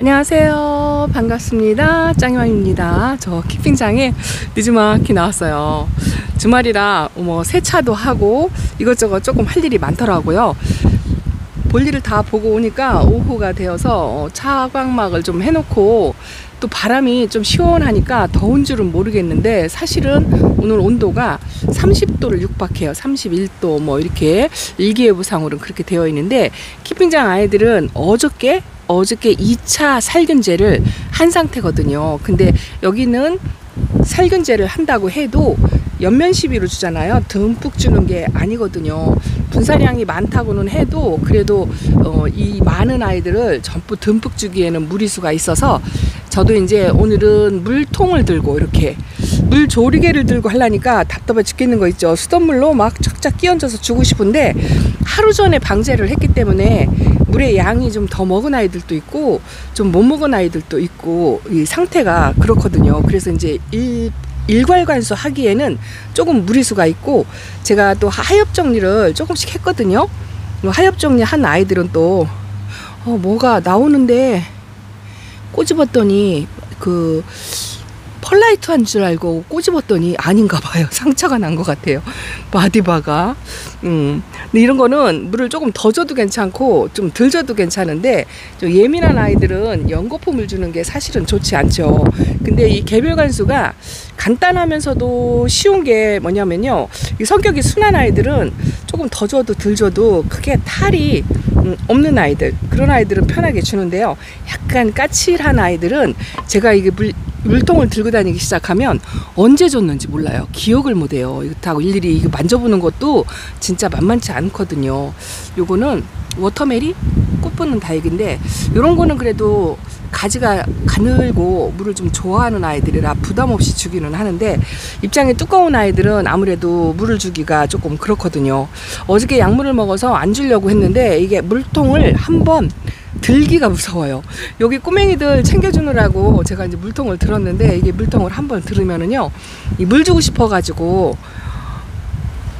안녕하세요. 반갑습니다. 짱이맘입니다. 저 캠핑장에 늦지막히 나왔어요. 주말이라 세차도 하고 이것저것 조금 할 일이 많더라고요. 볼일을 다 보고 오니까 오후가 되어서 차광막을 좀 해놓고 또 바람이 좀 시원하니까 더운 줄은 모르겠는데 사실은 오늘 온도가 30도를 육박해요. 31도 이렇게 일기예보상으로는 그렇게 되어 있는데 캠핑장 아이들은 어저께 2차 살균제를 한 상태거든요. 근데 여기는 살균제를 한다고 해도 연면 시비로 주잖아요. 듬뿍 주는 게 아니거든요. 분사량이 많다고는 해도 그래도 이 많은 아이들을 전부 듬뿍 주기에는 무리수가 있어서 저도 이제 오늘은 물통을 들고 이렇게 물조리개를 들고 하려니까 답답해 죽겠는 거 있죠. 수돗물로 막 쫙쫙 끼얹어서 주고 싶은데 하루 전에 방제를 했기 때문에 물의 양이 좀 더 먹은 아이들도 있고 좀 못 먹은 아이들도 있고 이 상태가 그렇거든요. 그래서 이제 일괄관수 하기에는 조금 무리수가 있고 제가 또 하엽 정리를 조금씩 했거든요. 하엽 정리 한 아이들은 또 뭐가 나오는데 꼬집었더니 그 펄라이트 한 줄 알고 꼬집었더니 아닌가 봐요. 상처가 난 것 같아요. 바디바가. 근데 이런 거는 물을 조금 더 줘도 괜찮고 좀 덜 줘도 괜찮은데 좀 예민한 아이들은 연거품을 주는 게 사실은 좋지 않죠. 근데 이 개별 관수가 간단하면서도 쉬운 게 뭐냐면요. 이 성격이 순한 아이들은 조금 더 줘도 덜 줘도 크게 탈이 없는 아이들, 그런 아이들은 편하게 주는데요. 약간 까칠한 아이들은 제가 이게 물통을 들고 다니기 시작하면 언제 줬는지 몰라요. 기억을 못해요. 이것하고 일일이 이거 만져보는 것도 진짜 만만치 않거든요. 요거는 워터메리 꽃보는 다육인데 요런 거는 그래도 가지가 가늘고 물을 좀 좋아하는 아이들이라 부담 없이 주기는 하는데 입장이 두꺼운 아이들은 아무래도 물을 주기가 조금 그렇거든요. 어저께 약물을 먹어서 안 주려고 했는데 이게 물통을 한번 들기가 무서워요. 여기 꼬맹이들 챙겨주느라고 제가 이제 물통을 들었는데 이게 물통을 한번 들으면은요, 이 물 주고 싶어가지고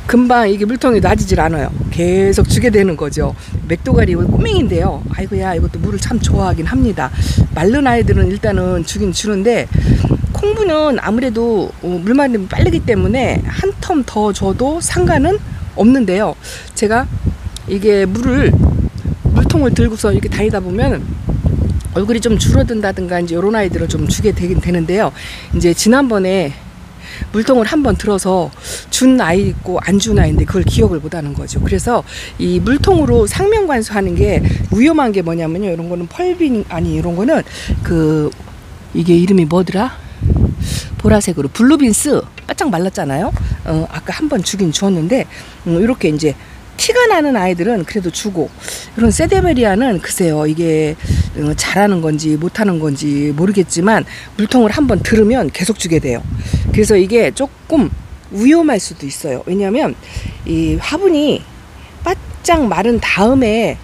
금방 이게 물통이 놔지질 않아요. 계속 주게 되는 거죠. 맥도가리 꼬맹인데요. 아이고야, 이것도 물을 참 좋아하긴 합니다. 마른 아이들은 일단은 주긴 주는데 콩부는 아무래도 물마름이 빠르기 때문에 한 텀 더 줘도 상관은 없는데요. 제가 이게 물통을 들고서 이렇게 다니다 보면 얼굴이 좀 줄어든다든가 이제 이런 아이들을 좀 주게 되긴 되는데요. 이제 지난번에 물통을 한번 들어서 준 아이 있고 안 준 아이인데 그걸 기억을 못 하는 거죠. 그래서 이 물통으로 상면관수하는 게 위험한 게 뭐냐면요. 이런 거는 이런 거는 이게 이름이 뭐더라? 보라색으로 블루빈스 바짝 말랐잖아요. 아까 한번 주긴 주었는데 이렇게 이제 티가 나는 아이들은 그래도 주고, 이런 세데베리아는 글쎄요, 이게 잘하는 건지 못하는 건지 모르겠지만 물통을 한번 들으면 계속 주게 돼요. 그래서 이게 조금 위험할 수도 있어요. 왜냐하면 이 화분이 바짝 마른 다음에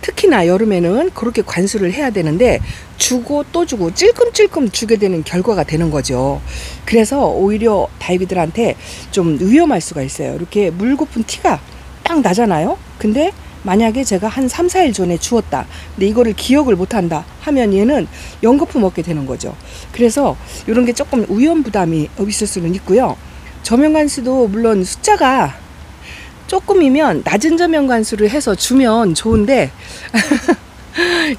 특히나 여름에는 그렇게 관수를 해야 되는데 주고 또 주고 찔끔찔끔 주게 되는 결과가 되는 거죠. 그래서 오히려 다육이들한테 좀 위험할 수가 있어요. 이렇게 물고픈 티가 딱 나잖아요. 근데 만약에 제가 한 3, 4일 전에 주었다. 근데 이거를 기억을 못한다 하면 얘는 연거품 먹게 되는 거죠. 그래서 이런 게 조금 위험 부담이 있을 수는 있고요. 저면관수도 물론 숫자가 조금이면 낮은 저면관수를 해서 주면 좋은데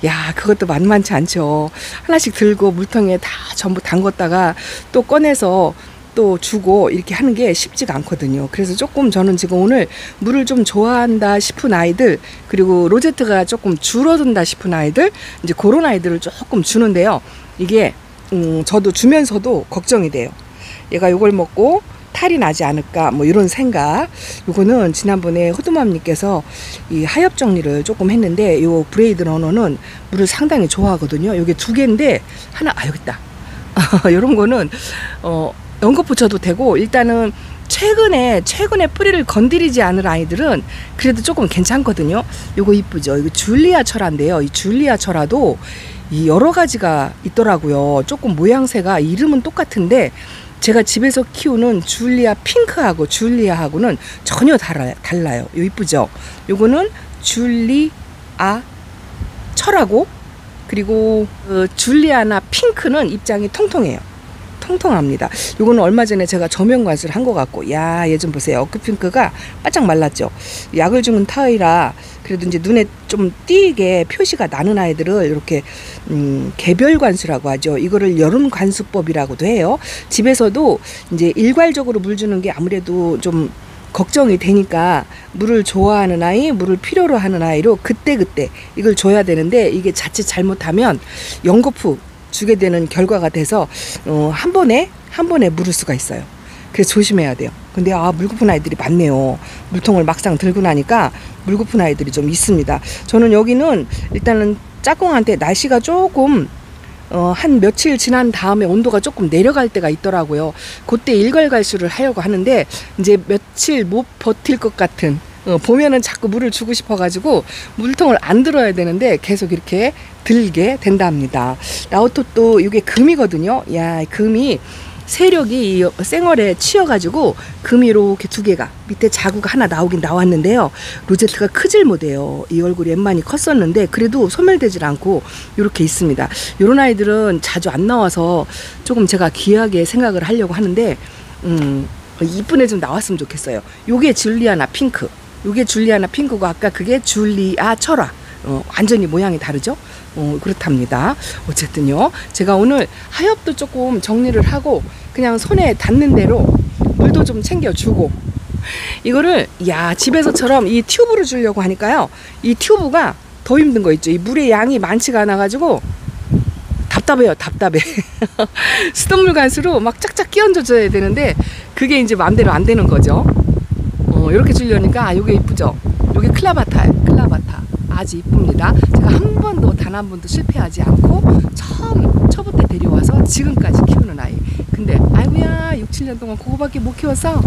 야, 그것도 만만치 않죠. 하나씩 들고 물통에 다 전부 담궜다가 또 꺼내서 또 주고 이렇게 하는 게 쉽지가 않거든요. 그래서 조금 저는 지금 오늘 물을 좀 좋아한다 싶은 아이들, 그리고 로제트가 조금 줄어든다 싶은 아이들, 이제 그런 아이들을 조금 주는데요. 이게 저도 주면서도 걱정이 돼요. 얘가 이걸 먹고 탈이 나지 않을까 이런 생각. 요거는 지난번에 호두맘님께서 이 하엽 정리를 조금 했는데 요 브레이드 러너는 물을 상당히 좋아하거든요. 요게 2개인데 하나 여기 있다. 요런 거는 연거 붙여도 되고, 일단은 최근에 뿌리를 건드리지 않을 아이들은 그래도 조금 괜찮거든요. 요거 이쁘죠? 이거 줄리아 철화인데요. 이 줄리아 철화도 이 여러 가지가 있더라고요. 조금 모양새가 이름은 똑같은데 제가 집에서 키우는 줄리아 핑크하고 줄리아하고는 전혀 달라요. 요 이쁘죠? 요거는 줄리아 철하고 그리고 줄리아나 핑크는 입장이 통통해요. 통통합니다. 요거는 얼마 전에 제가 저면 관수를 한 것 같고, 야, 얘 좀 보세요. 어크핑크가 바짝 말랐죠. 약을 주는 타이라 그래도 이제 눈에 좀 띄게 표시가 나는 아이들을 이렇게 개별 관수라고 하죠. 이거를 여름 관수법이라고도 해요. 집에서도 이제 일괄적으로 물 주는 게 아무래도 좀 걱정이 되니까 물을 좋아하는 아이, 물을 필요로 하는 아이로 그때그때 이걸 줘야 되는데, 이게 자칫 잘못하면 연거푸 주게 되는 결과가 돼서 한 번에 물을 수가 있어요. 그래서 조심해야 돼요. 근데 물 고픈 아이들이 많네요. 물통을 막상 들고 나니까 물 고픈 아이들이 좀 있습니다. 저는 여기는 일단은 짝꿍한테 날씨가 조금 한 며칠 지난 다음에 온도가 조금 내려갈 때가 있더라고요. 그때 일괄갈수를 하려고 하는데 이제 며칠 못 버틸 것 같은, 보면은 자꾸 물을 주고 싶어가지고 물통을 안 들어야 되는데 계속 이렇게 들게 된답니다. 라우토도 이게 금이거든요. 야, 금이 세력이 이 쌩얼에 치여가지고 금이 이렇게 두 개가 밑에 자구가 하나 나오긴 나왔는데요. 로제트가 크질 못해요. 이 얼굴이 웬만히 컸었는데 그래도 소멸되질 않고 이렇게 있습니다. 이런 아이들은 자주 안 나와서 조금 제가 귀하게 생각을 하려고 하는데 이쁜 애 좀 나왔으면 좋겠어요. 요게 줄리아나 핑크, 요게 줄리아나 핑크고 아까 그게 줄리아 철화. 완전히 모양이 다르죠? 그렇답니다. 어쨌든요, 제가 오늘 하엽도 조금 정리를 하고 그냥 손에 닿는 대로 물도 좀 챙겨주고, 이거를 집에서처럼 이 튜브로 주려고 하니까요, 이 튜브가 더 힘든 거 있죠. 이 물의 양이 많지가 않아 가지고 답답해요. 답답해. 수돗물 간수로 막 짝짝 끼얹어 줘야 되는데 그게 이제 마음대로 안 되는 거죠. 이렇게 주려니까 요게 이쁘죠? 요게 클라바타예요. 클라바타. 아주 이쁩니다. 제가 단 한 번도 실패하지 않고 처부터 데려와서 지금까지 키우는 아이. 근데 아이고야, 6, 7년 동안 그거밖에 못 키워서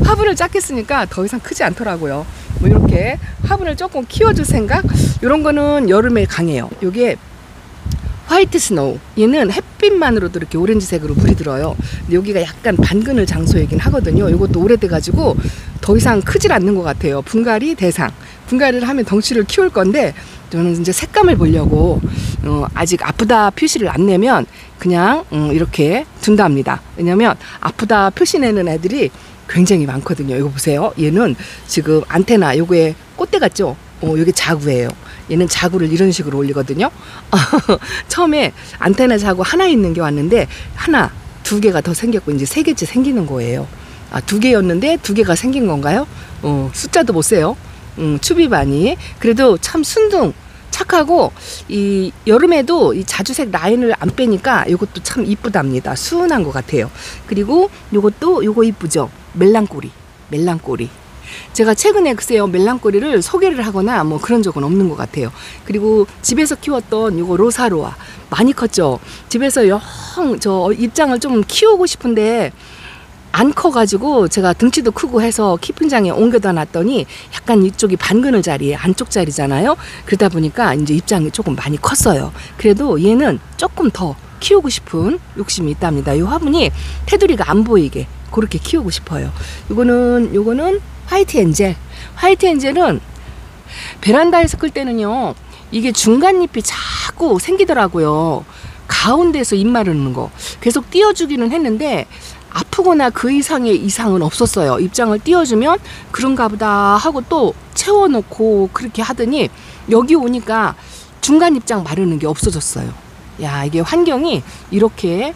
화분을 작게 쓰니까 더 이상 크지 않더라고요. 뭐 이렇게 화분을 조금 키워줄 생각? 이런 거는 여름에 강해요. 요게 화이트 스노우, 얘는 햇빛만으로도 이렇게 오렌지색으로 물이 들어요. 근데 여기가 약간 반그늘 장소이긴 하거든요. 이것도 오래돼가지고 더 이상 크질 않는 것 같아요. 분갈이 대상, 분갈이를 하면 덩치를 키울 건데 저는 이제 색감을 보려고 아직 아프다 표시를 안 내면 그냥 이렇게 둔답니다. 왜냐면 아프다 표시 내는 애들이 굉장히 많거든요. 이거 보세요. 얘는 지금 안테나 요게 꽃대 같죠? 요게 자구예요. 얘는 자구를 이런 식으로 올리거든요. 처음에 안테나 자구 하나 있는 게 왔는데 하나, 두 개가 더 생겼고 이제 세 개째 생기는 거예요. 두 개였는데 두 개가 생긴 건가요? 숫자도 못 세요. 추비반이. 그래도 참 순둥 착하고, 이 여름에도 이 자주색 라인을 안 빼니까 이것도 참 이쁘답니다. 수은한 것 같아요. 그리고 요거 이쁘죠? 멜랑꼬리. 제가 최근에 글쎄요, 멜랑꼬리를 소개를 하거나 뭐 그런 적은 없는 것 같아요. 그리고 집에서 키웠던 요거 로사로아 많이 컸죠. 집에서 저 입장을 좀 키우고 싶은데 안 커가지고 제가 등치도 크고 해서 키핑장에 옮겨다 놨더니 약간 이쪽이 반그늘 자리에 안쪽 자리잖아요. 그러다 보니까 이제 입장이 조금 많이 컸어요. 그래도 얘는 조금 더 키우고 싶은 욕심이 있답니다. 이 화분이 테두리가 안 보이게 그렇게 키우고 싶어요. 요거는 화이트 엔젤. 화이트 엔젤은 베란다에서 끌 때는요, 이게 중간잎이 자꾸 생기더라고요. 가운데에서 잎 마르는 거 계속 띄워주기는 했는데 아프거나 그 이상의 이상은 없었어요. 입장을 띄워주면 그런가 보다 하고 또 채워놓고 그렇게 하더니 여기 오니까 중간 입장 마르는 게 없어졌어요. 야, 이게 환경이 이렇게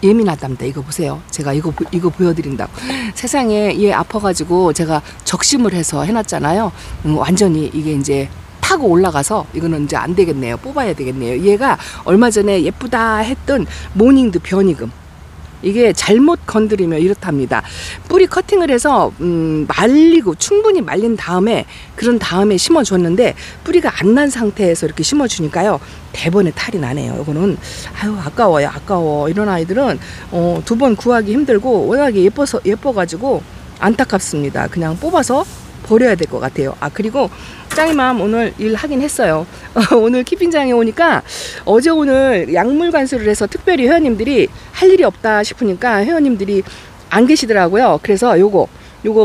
예민하답니다. 이거 보세요. 제가 이거 보여드린다고. 세상에 얘 아파가지고 제가 적심을 해서 해놨잖아요. 완전히 이게 이제 타고 올라가서 이거는 이제 안 되겠네요. 뽑아야 되겠네요. 얘가 얼마 전에 예쁘다 했던 모닝드 변이금. 이게 잘못 건드리면 이렇답니다. 뿌리 커팅을 해서 말리고 충분히 말린 다음에 그런 다음에 심어줬는데 뿌리가 안 난 상태에서 이렇게 심어주니까요, 대번에 탈이 나네요. 이거는 아까워요. 아까워. 이런 아이들은 두 번 구하기 힘들고 워낙에 예뻐가지고 안타깝습니다. 그냥 뽑아서 버려야 될 것 같아요. 그리고 짱이맘 오늘 일 하긴 했어요. 오늘 키핑장에 오니까 어제 오늘 약물 관수를 해서 특별히 회원님들이 할 일이 없다 싶으니까 회원님들이 안 계시더라고요. 그래서 요거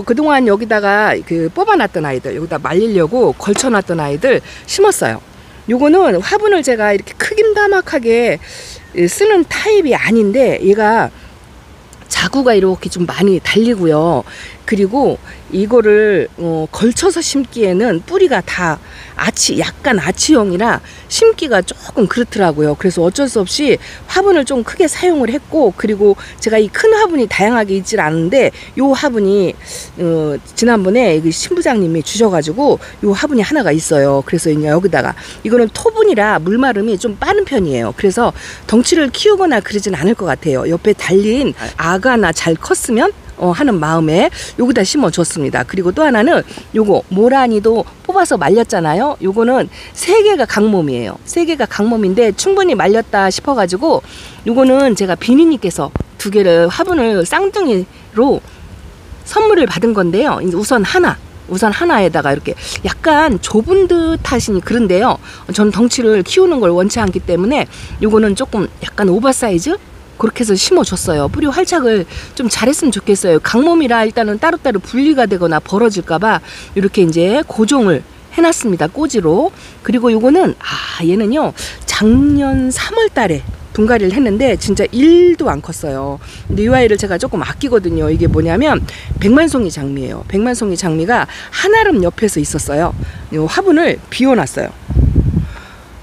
그동안 여기다가 뽑아놨던 아이들, 여기다 말리려고 걸쳐놨던 아이들 심었어요. 요거는 화분을 제가 이렇게 크긴다막하게 쓰는 타입이 아닌데 얘가 자구가 이렇게 좀 많이 달리고요. 그리고 이거를 걸쳐서 심기에는 뿌리가 다 약간 아치형이라 심기가 조금 그렇더라고요. 그래서 어쩔 수 없이 화분을 좀 크게 사용을 했고, 그리고 제가 이 큰 화분이 다양하게 있질 않은데 요 화분이 지난번에 신부장님이 주셔가지고 요 화분이 하나가 있어요. 그래서 이제 여기다가 이거는 토분이라 물마름이 좀 빠른 편이에요. 그래서 덩치를 키우거나 그러진 않을 것 같아요. 옆에 달린 아가나 잘 컸으면 하는 마음에 여기다 심어줬습니다. 그리고 또 하나는 요거 모라니도 뽑아서 말렸잖아요. 요거는 3개가 강몸이에요. 3개가 강몸인데 충분히 말렸다 싶어가지고 요거는 제가 비니님께서 2개를 화분을 쌍둥이로 선물을 받은 건데요. 우선 하나에다가 이렇게 약간 좁은 듯 하시니 그런데요. 전 덩치를 키우는 걸 원치 않기 때문에 요거는 조금 약간 오버사이즈? 그렇게 해서 심어줬어요. 뿌리 활착을 좀 잘했으면 좋겠어요. 강몸이라 일단은 따로따로 분리가 되거나 벌어질까봐 이렇게 이제 고정을 해놨습니다. 꼬지로. 그리고 요거는 얘는요 작년 3월 달에 분갈이를 했는데 진짜 1도 안 컸어요. 근데 이 아이를 제가 조금 아끼거든요. 이게 뭐냐면 백만송이 장미예요. 백만송이 장미가 한아름 옆에서 있었어요. 이 화분을 비워놨어요.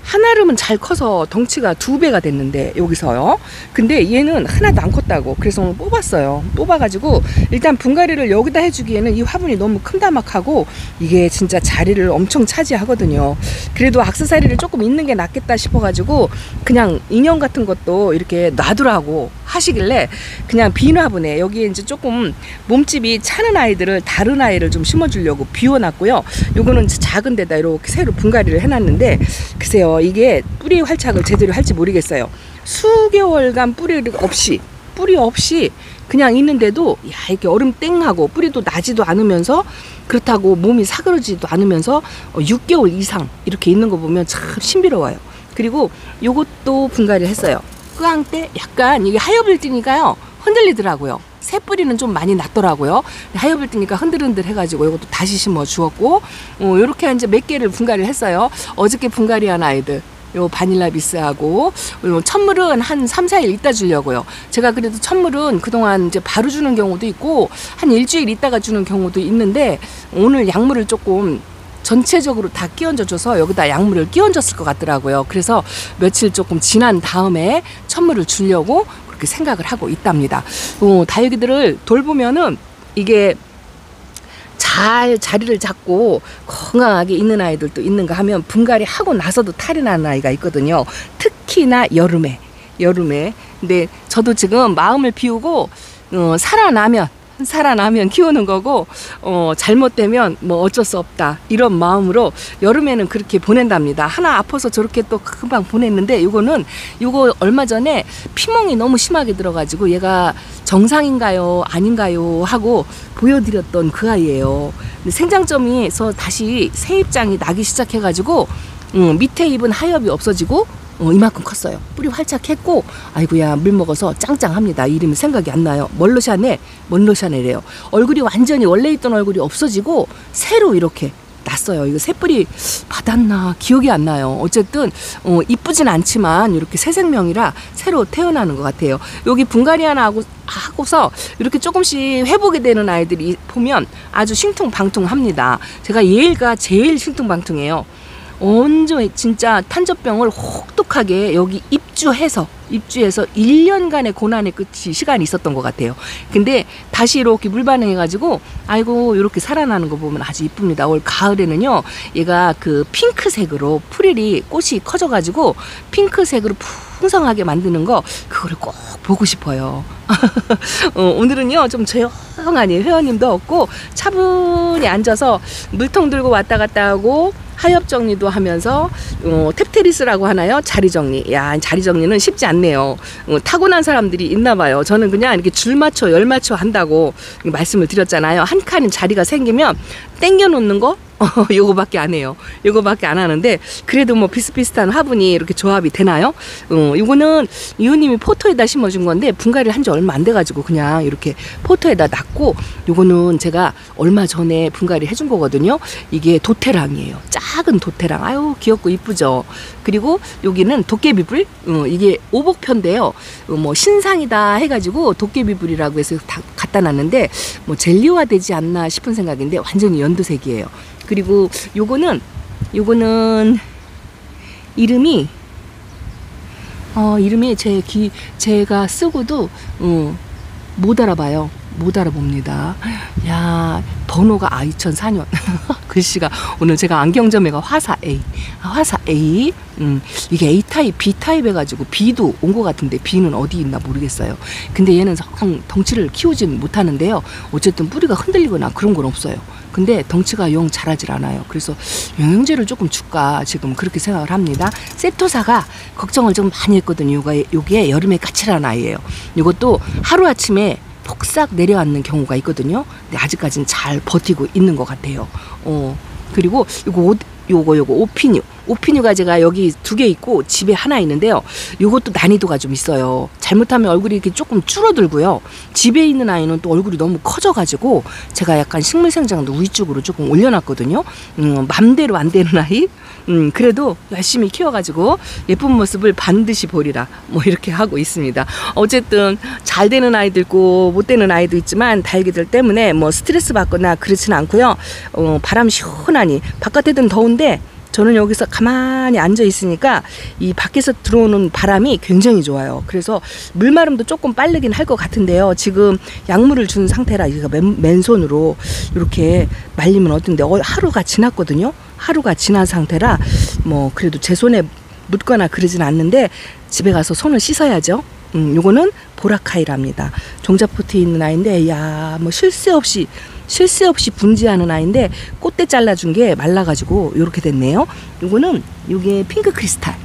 한아름은 잘 커서 덩치가 2배가 됐는데 여기서요. 근데 얘는 하나도 안 컸다고. 그래서 오늘 뽑았어요. 뽑아가지고 일단 분갈이를 여기다 해주기에는 이 화분이 너무 큰다막하고 이게 진짜 자리를 엄청 차지하거든요. 그래도 액세서리를 조금 있는 게 낫겠다 싶어가지고 그냥 인형 같은 것도 이렇게 놔두라고 하시길래 그냥 빈 화분에 여기에 이제 조금 몸집이 차는 아이들을 다른 아이를 좀 심어주려고 비워놨고요. 요거는 작은 데다 이렇게 새로 분갈이를 해놨는데 글쎄요 이게 뿌리 활착을 제대로 할지 모르겠어요. 수개월간 뿌리 없이 그냥 있는데도 이렇게 얼음 땡하고 뿌리도 나지도 않으면서 그렇다고 몸이 사그러지도 않으면서 6개월 이상 이렇게 있는 거 보면 참 신비로워요. 그리고 요것도 분갈이를 했어요. 끄앙 때 약간 이게 하엽을 띠니까요 흔들리더라고요. 새 뿌리는 좀 많이 났더라고요. 하엽을 띠니까 흔들흔들 해가지고 이것도 다시 심어 주었고 요렇게 이제 몇 개를 분갈이를 했어요. 어저께 분갈이한 아이들 요 바닐라 비스하고 천물은 한 3-4일 있다 주려고요. 제가 그래도 천물은 그동안 이제 바로 주는 경우도 있고 한 일주일 있다가 주는 경우도 있는데 오늘 약물을 조금 전체적으로 다 끼얹어줘서 여기다 약물을 끼얹었을 것 같더라고요. 그래서 며칠 조금 지난 다음에 천물을 주려고 그렇게 생각을 하고 있답니다. 다육이들을 돌보면은 이게 잘 자리를 잡고 건강하게 있는 아이들도 있는가 하면 분갈이 하고 나서도 탈이 나는 아이가 있거든요. 특히나 여름에. 근데 저도 지금 마음을 비우고 살아나면 키우는 거고 잘못되면 뭐 어쩔 수 없다 이런 마음으로 여름에는 그렇게 보낸답니다. 하나 아파서 저렇게 또 금방 보냈는데 요거 얼마 전에 피멍이 너무 심하게 들어가지고 얘가 정상인가요 아닌가요 하고 보여드렸던 그 아이예요. 근데 생장점에서 다시 새 입장이 나기 시작해가지고 밑에 잎은 하엽이 없어지고 이만큼 컸어요. 뿌리 활착했고 아이고야 물 먹어서 짱짱합니다. 이름이 생각이 안 나요. 먼로샤네래요. 얼굴이 완전히 원래 있던 얼굴이 없어지고 새로 이렇게 났어요. 이거 새뿌리 받았나 기억이 안 나요. 어쨌든 이쁘진 않지만 이렇게 새 생명이라 새로 태어나는 것 같아요. 여기 분갈이 하나 하고서 이렇게 조금씩 회복이 되는 아이들이 보면 아주 싱퉁방퉁합니다. 제가 얘가 제일 싱퉁방퉁해요. 온전히 진짜 탄저병을 혹독하게 여기 입주해서 1년간의 고난의 끝이 시간이 있었던 것 같아요. 근데 다시 이렇게 물 반응해가지고 아이고 이렇게 살아나는 거 보면 아주 이쁩니다. 올 가을에는요 얘가 그 핑크색으로 꽃이 커져가지고 핑크색으로 풍성하게 만드는 거 그거를 꼭 보고 싶어요. 오늘은요 좀 조용하니 회원님도 없고 차분히 앉아서 물통 들고 왔다 갔다 하고 하엽 정리도 하면서 탭테리스라고 하나요? 자리 정리. 야, 자리 정리는 쉽지 않네요. 타고난 사람들이 있나 봐요. 저는 그냥 이렇게 줄 맞춰 열 맞춰 한다고 말씀을 드렸잖아요. 한 칸 자리가 생기면 땡겨 놓는 거 요거밖에 안 해요. 요거밖에 안 하는데 그래도 뭐 비슷비슷한 화분이 이렇게 조합이 되나요? 이거는 이호님이 포토에다 심어준 건데 분갈이를 한 지 얼마 안 돼가지고 그냥 이렇게 포토에다 놨고, 요거는 제가 얼마 전에 분갈이 해준 거거든요. 이게 도태랑이에요. 작은 도태랑. 아유 귀엽고 이쁘죠. 그리고 여기는 도깨비불. 이게 오복편인데요. 뭐 신상이다 해가지고 도깨비불이라고 해서 다 갖다 놨는데 뭐 젤리화 되지 않나 싶은 생각인데 완전히 연두색이에요. 그리고 요거는 이름이 제가 쓰고도 못 알아봐요. 못 알아봅니다. 야, 번호가 2004년 글씨가, 오늘 제가 안경점에가 화사 A. 이게 A 타입, B 타입 해가지고 B도 온 것 같은데 B는 어디 있나 모르겠어요. 근데 얘는 덩치를 키우진 못하는데요. 어쨌든 뿌리가 흔들리거나 그런 건 없어요. 근데 덩치가 영 자라질 않아요. 그래서 영양제를 조금 줄까 지금 그렇게 생각을 합니다. 세토사가 걱정을 좀 많이 했거든요. 요게 여름에 까칠한 아이예요. 이것도 하루아침에 폭삭 내려앉는 경우가 있거든요. 근데 아직까지는 잘 버티고 있는 것 같아요. 그리고 요거 오피뉴가 제가 여기 2개 있고 집에 하나 있는데요. 요것도 난이도가 좀 있어요. 잘못하면 얼굴이 이렇게 조금 줄어들고요. 집에 있는 아이는 또 얼굴이 너무 커져가지고 제가 약간 식물생장도 위쪽으로 조금 올려놨거든요. 맘대로 안 되는 아이. 그래도 열심히 키워가지고 예쁜 모습을 반드시 보리라 뭐 이렇게 하고 있습니다. 어쨌든 잘 되는 아이도 있고 못 되는 아이도 있지만 달기들 때문에 뭐 스트레스 받거나 그렇지는 않고요. 바람 시원하니 바깥에는 더운데 저는 여기서 가만히 앉아 있으니까 이 밖에서 들어오는 바람이 굉장히 좋아요. 그래서 물마름도 조금 빠르긴 할 것 같은데요. 지금 약물을 준 상태라 이거 맨손으로 이렇게 말리면 어떤데 하루가 지났거든요. 하루가 지난 상태라 뭐 그래도 제 손에 묻거나 그러진 않는데 집에 가서 손을 씻어야죠. 요거는 보라카이랍니다. 종자포트에 있는 아이인데 야, 뭐 쉴 새 없이 분지하는 아이인데 꽃대 잘라준 게 말라가지고 이렇게 됐네요. 요게 핑크 크리스탈.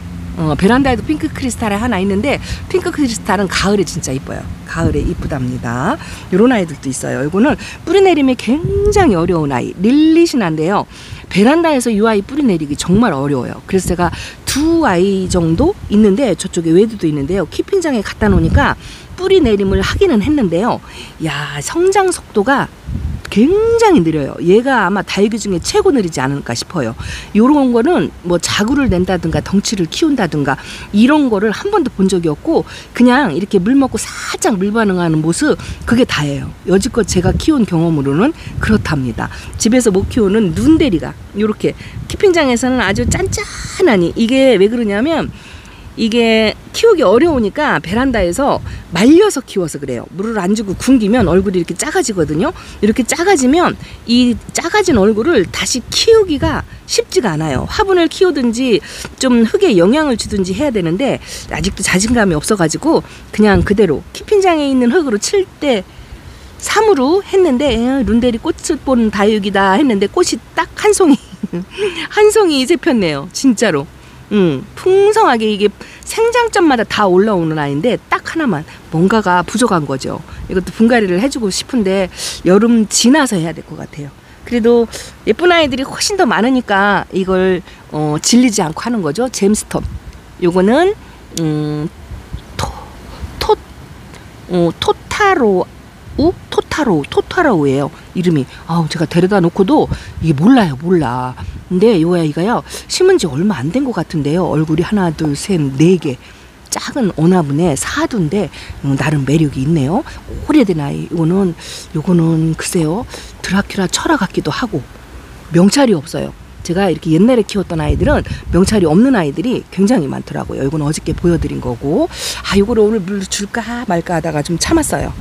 베란다에도 핑크 크리스탈이 하나 있는데 핑크 크리스탈은 가을에 진짜 이뻐요. 가을에 이쁘답니다. 요런 아이들도 있어요. 요거는 뿌리 내림이 굉장히 어려운 아이, 릴리시나인데요. 베란다에서 이 아이 뿌리 내리기 정말 어려워요. 그래서 제가 2아이 정도 있는데 저쪽에 외두도 있는데요. 키핑장에 갖다 놓으니까 뿌리 내림을 하기는 했는데요. 야, 성장 속도가 굉장히 느려요. 얘가 아마 달기 중에 최고 느리지 않을까 싶어요. 요런 거는 뭐 자구를 낸다든가 덩치를 키운다든가 이런 거를 한 번도 본 적이 없고 그냥 이렇게 물 먹고 살짝 물 반응하는 모습, 그게 다예요. 여지껏 제가 키운 경험으로는 그렇답니다. 집에서 못 키우는 눈대리가 요렇게 키핑장에서는 아주 짠짠하니, 이게 왜 그러냐면 이게 키우기 어려우니까 베란다에서 말려서 키워서 그래요. 물을 안 주고 굶기면 얼굴이 이렇게 작아지거든요. 이렇게 작아지면 이 작아진 얼굴을 다시 키우기가 쉽지가 않아요. 화분을 키우든지 좀 흙에 영향을 주든지 해야 되는데 아직도 자신감이 없어가지고 그냥 그대로 키핑장에 있는 흙으로 칠 때 3으로 했는데 룬데리 꽃을 보는 다육이다 했는데 꽃이 딱 한 송이 한 송이 이제 폈네요. 진짜로. 풍성하게 이게 생장점마다 다 올라오는 아이인데 딱 하나만 뭔가가 부족한 거죠. 이것도 분갈이를 해주고 싶은데 여름 지나서 해야 될 것 같아요. 그래도 예쁜 아이들이 훨씬 더 많으니까 이걸 질리지 않고 하는 거죠. 잼스톤. 요거는 토타로우예요. 이름이. 제가 데려다 놓고도 이게 몰라. 근데 요 아이가요, 심은 지 얼마 안 된 것 같은데요. 얼굴이 하나, 둘, 셋, 4개. 작은 오나분에 사두인데 나름 매력이 있네요. 오래된 아이. 요거는 글쎄요, 드라큘라 철화 같기도 하고 명찰이 없어요. 제가 이렇게 옛날에 키웠던 아이들은 명찰이 없는 아이들이 굉장히 많더라고요. 이건 어저께 보여드린 거고, 요거를 오늘 물 줄까 말까 하다가 좀 참았어요.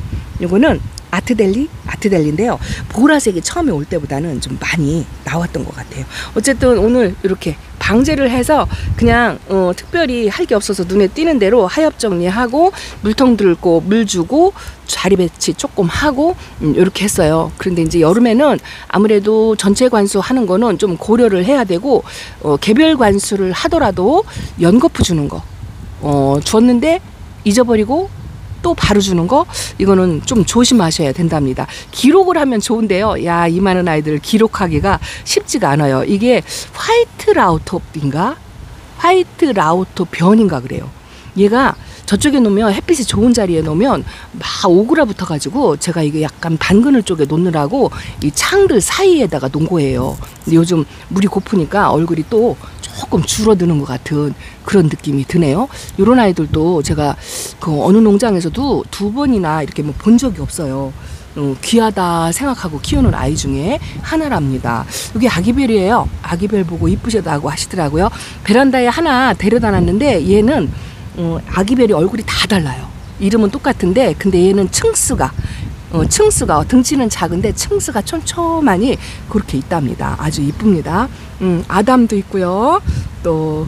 요거는 아트델리인데요. 보라색이 처음에 올 때보다는 좀 많이 나왔던 것 같아요. 어쨌든 오늘 이렇게 방제를 해서 그냥 특별히 할 게 없어서 눈에 띄는 대로 하엽 정리하고 물통 들고 물 주고 자리 배치 조금 하고 이렇게 했어요. 그런데 이제 여름에는 아무래도 전체 관수 하는 거는 좀 고려를 해야 되고 개별 관수를 하더라도 연거푸 주는 거 줬는데 잊어버리고 또 바로 주는 거 이거는 좀 조심하셔야 된답니다. 기록을 하면 좋은데요. 야, 이 많은 아이들 기록하기가 쉽지가 않아요. 이게 화이트 라우터인가? 화이트 라우터 변인가 그래요. 얘가 저쪽에 놓으면 햇빛이 좋은 자리에 놓으면 막 오그라붙어 가지고 제가 이게 약간 반그늘 쪽에 놓느라고 이 창들 사이에다가 놓은 거예요. 근데 요즘 물이 고프니까 얼굴이 또 조금 줄어드는 것 같은 그런 느낌이 드네요. 이런 아이들도 제가 그 어느 농장에서도 2번이나 이렇게 뭐 본 적이 없어요. 귀하다 생각하고 키우는 아이 중에 하나랍니다. 이게 아기별이에요. 아기별 보고 이쁘시다고 하시더라고요. 베란다에 하나 데려다 놨는데 얘는 아기별이 얼굴이 다 달라요. 이름은 똑같은데 근데 얘는 층스가 등치는 작은데 층스가 촘촘하니 그렇게 있답니다. 아주 이쁩니다. 아담도 있고요. 또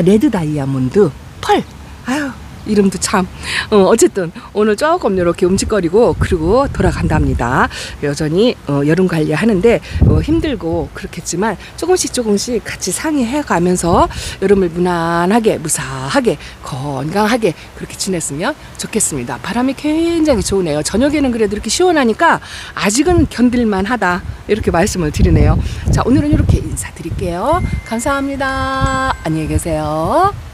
레드 다이아몬드 펄. 아유, 이름도 참. 어쨌든 오늘 조금 이렇게 움직거리고 그리고 돌아간답니다. 여전히 여름 관리하는데 힘들고 그렇겠지만 조금씩 같이 상의해 가면서 여름을 무난하게 무사하게 건강하게 그렇게 지냈으면 좋겠습니다. 바람이 굉장히 좋으네요. 저녁에는 그래도 이렇게 시원하니까 아직은 견딜만 하다 이렇게 말씀을 드리네요. 자, 오늘은 이렇게 인사드릴게요. 감사합니다. 안녕히 계세요.